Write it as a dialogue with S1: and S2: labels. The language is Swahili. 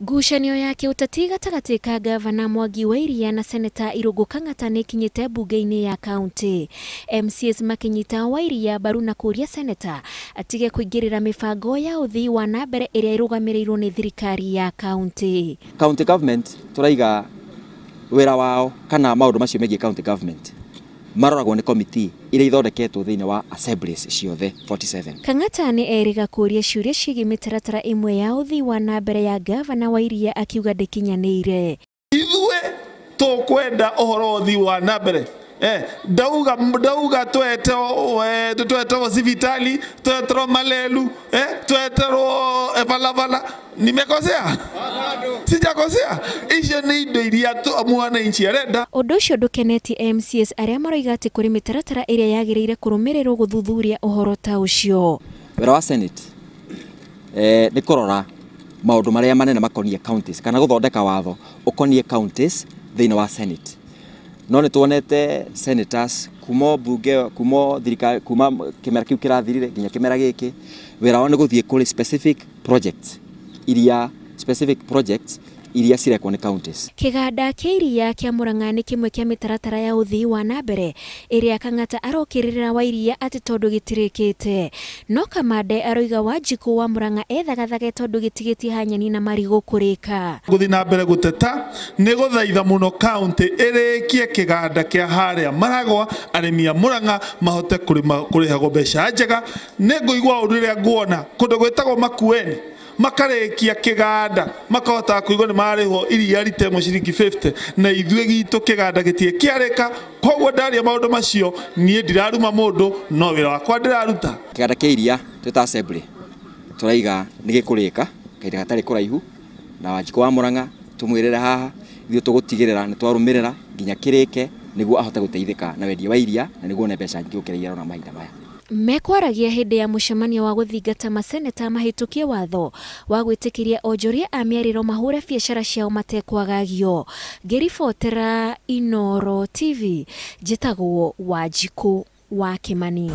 S1: Ngucanio ya kiuteti gatagati ka gavana Mwangi wa Iria na seneta Irungu Kang'ata ni kinyite bunge-ini ya kaunti. MCAs makinyita wa Iria baru na kuria seneta atige kuingirira mibango ya uthii wana mbere iria irugamirirwo ni thirikari ya kaunti.
S2: County government turaiga wira wao kana maundu macio megie county government maroragwo ni committee iria ithondeketwo thiini wa assemblies ciothe 47.
S1: Kang'ata ni eriga kuria ciuria ciigi mitaratara imwe ya uthii wana mbere ya gavana wa Iria akiuga ndikinyanire.
S3: Ithue tukwenda uhoro uthii wana mbere dauga twetwo civitali twetwo malelu twetwo evala nimekosea sijakosea icio ni indo iria mwana inchi arenda.
S1: Undu ucio ndukenetie MCAs aria maroiga ati kuri mitaratara iria yagiriire kurumirirwo guthuthuria uhoro ta ucio.
S2: Wira wa Senate ni kurora maundu maria manene makonie counties kana guthondeka watho ukonie counties thiini wa Senate. No ni tuonete senators kuma bunge kuma thirikari kuma kimera kiu kirathirire nginya kimera giki wira wao ni guthie kuri specific projects iria cirekwo ni counties.
S1: Kiganda kia iria kia Murang'a ni kimwe kia mitaratara ya uthii wana mbere iria Kang'ata arokirira wa Iria ati tondu gitirikite. No Kamande aroiga Wanjiku wa Murang'a ethagathage tondu gitigitie hanyani na marigo kurika.
S3: Guthi na mbere guteta ni guthaitha muno county irikie kiganda kia haria Maragwa arimi a Murang'a mahote kurihagwo mbeca njega. Ni nguigwa undu ria nguona kundu gwitagwo Makueni makarekia kiganda makahota kuigwa ni marihwo iria ritemo ciringi 50 na ithue gitu kiganda gitie kiareka. Koguo ndaria maundu macio nie ndiraruma mundu no wira wakwa ndiraruta.
S2: Kiganda kia iria twita assembly turaiga ni gikurika kaida gatari kuraihu na Wanjiku wa Murang'a tumwirire haha ithio tugutigirira ni twarumirira nginya kirike niguo ahote guteithika na wendia wa iria na niguo ne mbeca nyingi ukirira na mahinda maya.
S1: Mekwaragia hindi ya mucemanio wa guthingata maseneta mahitukie watho wa gwitikiria onjoria a miariro mahure biacara ciao matekwagagio. Ngiribotera Inooro TV, njitagwo Wanjiku wa Kimani.